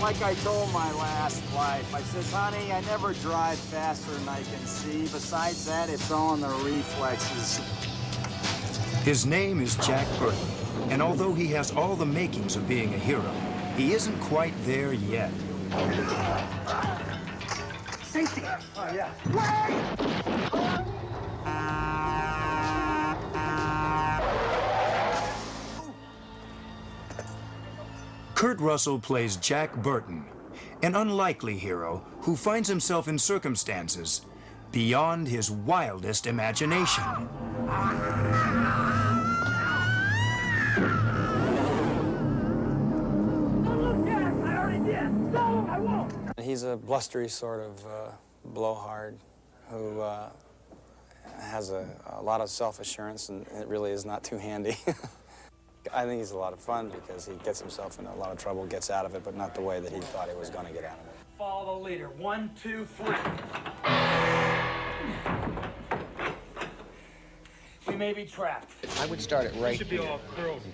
Like I told my last wife, I says, honey, I never drive faster than I can see. Besides that, it's all in the reflexes. His name is Jack Burton, and although he has all the makings of being a hero, he isn't quite there yet. Safety! Oh, yeah. Kurt Russell plays Jack Burton, an unlikely hero who finds himself in circumstances beyond his wildest imagination. He's a blustery sort of blowhard who has a lot of self-assurance, and it really is not too handy. I think he's a lot of fun because he gets himself in a lot of trouble, gets out of it, but not the way that he thought he was going to get out of it. Follow the leader. 1, 2, 3. We may be trapped. I would start it right here,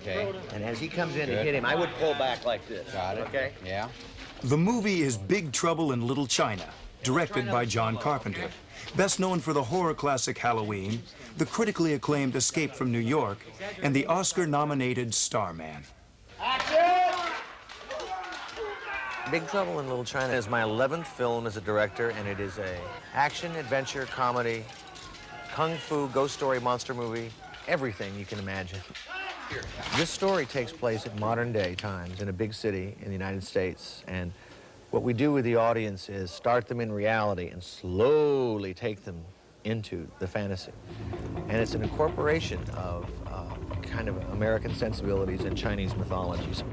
okay? And as he comes in to hit him, I would pull back like this. Got it. Okay? Yeah. The movie is Big Trouble in Little China, directed by John Carpenter. Best known for the horror classic Halloween, the critically acclaimed Escape from New York, and the Oscar-nominated Starman. Big Trouble in Little China is my 11th film as a director, and it is a action, adventure, comedy, kung fu, ghost story, monster movie, everything you can imagine. This story takes place at modern-day times in a big city in the United States, and what we do with the audience is start them in reality and slowly take them into the fantasy. And it's an incorporation of kind of American sensibilities and Chinese mythologies.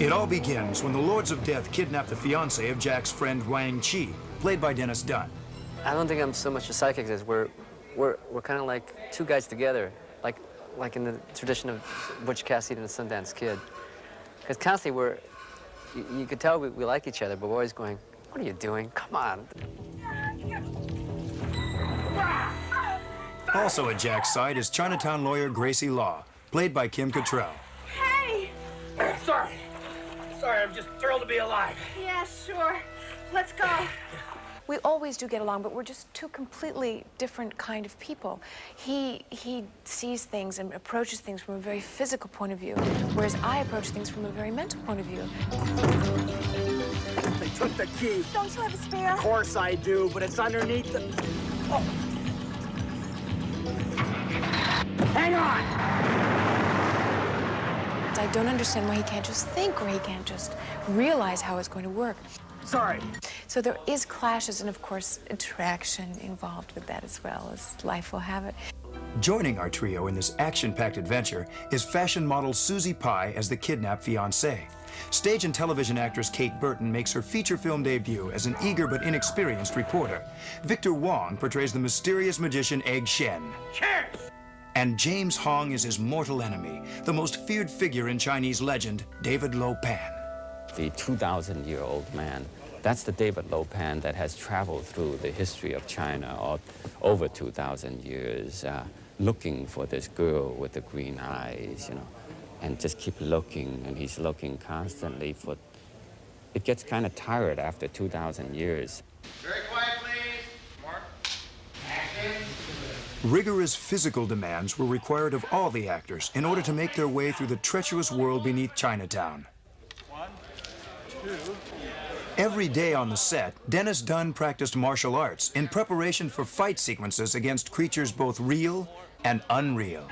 It all begins when the Lords of Death kidnap the fiancée of Jack's friend Wang Chi, played by Dennis Dunn. I don't think I'm so much a psychic as we're kind of like two guys together, like in the tradition of Butch Cassidy and the Sundance Kid. Because constantly you could tell we like each other, but we're always going, what are you doing? Come on. Also at Jack's side is Chinatown lawyer Gracie Law, played by Kim Cattrall. Hey! Sorry, I'm just thrilled to be alive. Yeah, sure. Let's go. We always do get along, but we're just two completely different kind of people. He sees things and approaches things from a very physical point of view, whereas I approach things from a very mental point of view. They took the key. Don't you have a spare? Of course I do, but it's underneath the... Oh. Hang on! I don't understand why he can't just think, or he can't just realize how it's going to work. Sorry. So there is clashes and, of course, attraction involved with that as well, as life will have it. Joining our trio in this action-packed adventure is fashion model Susie Pye as the kidnapped fiancée. Stage and television actress Kate Burton makes her feature film debut as an eager but inexperienced reporter. Victor Wong portrays the mysterious magician Egg Shen. Cheers! And James Hong is his mortal enemy, the most feared figure in Chinese legend, David Lo Pan. The 2,000-year-old man, that's the David Lo Pan that has traveled through the history of China over 2,000 years, looking for this girl with the green eyes, you know, and just keep looking, and he's looking constantly for... It gets kind of tired after 2,000 years. Very quiet, please. Mark. Action. Rigorous physical demands were required of all the actors in order to make their way through the treacherous world beneath Chinatown. 1, 2... Every day on the set, Dennis Dunn practiced martial arts in preparation for fight sequences against creatures both real and unreal.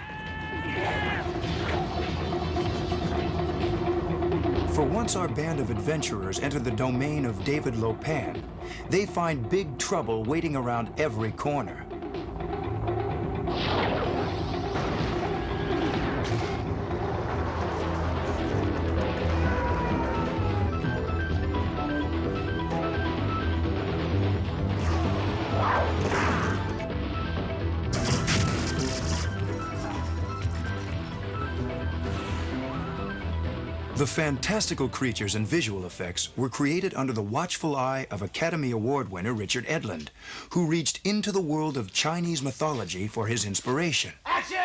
For once our band of adventurers enter the domain of David Lo Pan, they find big trouble waiting around every corner. The fantastical creatures and visual effects were created under the watchful eye of Academy Award winner Richard Edlund, who reached into the world of Chinese mythology for his inspiration. Action!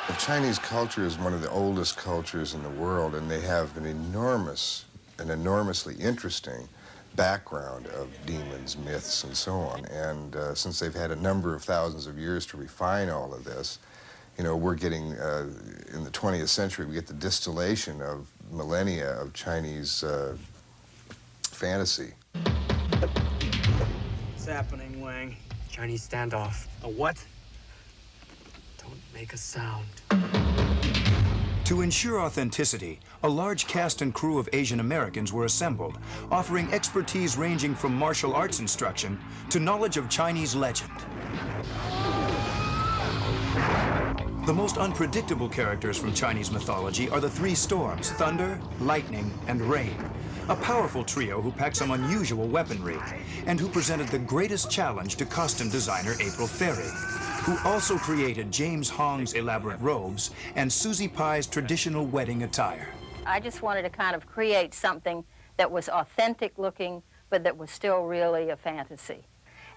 The Chinese culture is one of the oldest cultures in the world, and they have an enormously interesting background of demons, myths, and so on. And since they've had a number of thousands of years to refine all of this, you know, we're getting, in the 20th century, we get the distillation of millennia of Chinese fantasy. What's happening, Wang? Chinese standoff. A what? Don't make a sound. To ensure authenticity, a large cast and crew of Asian Americans were assembled, offering expertise ranging from martial arts instruction to knowledge of Chinese legend. The most unpredictable characters from Chinese mythology are the three storms: thunder, lightning, and rain. A powerful trio who packed some unusual weaponry and who presented the greatest challenge to costume designer April Ferry, who also created James Hong's elaborate robes and Susie Pie's traditional wedding attire. I just wanted to kind of create something that was authentic looking, but that was still really a fantasy.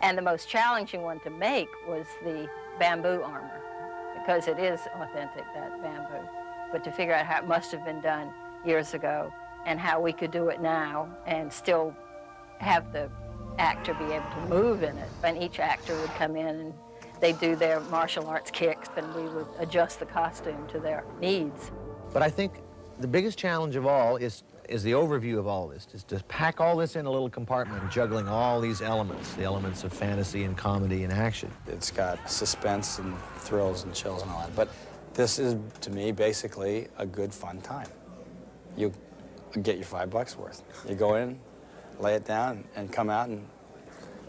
And the most challenging one to make was the bamboo armor, because it is authentic, that bamboo. But to figure out how it must have been done years ago and how we could do it now and still have the actor be able to move in it. And each actor would come in and they'd do their martial arts kicks, and we would adjust the costume to their needs. But I think the biggest challenge of all is the overview of all this, is to pack all this in a little compartment, juggling all these elements, the elements of fantasy and comedy and action. It's got suspense and thrills and chills and all that, but this is, to me, basically a good, fun time. You get your $5 worth. You go in, lay it down, and come out, and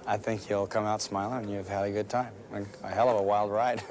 I think you'll come out smiling and you've had a good time. A hell of a wild ride.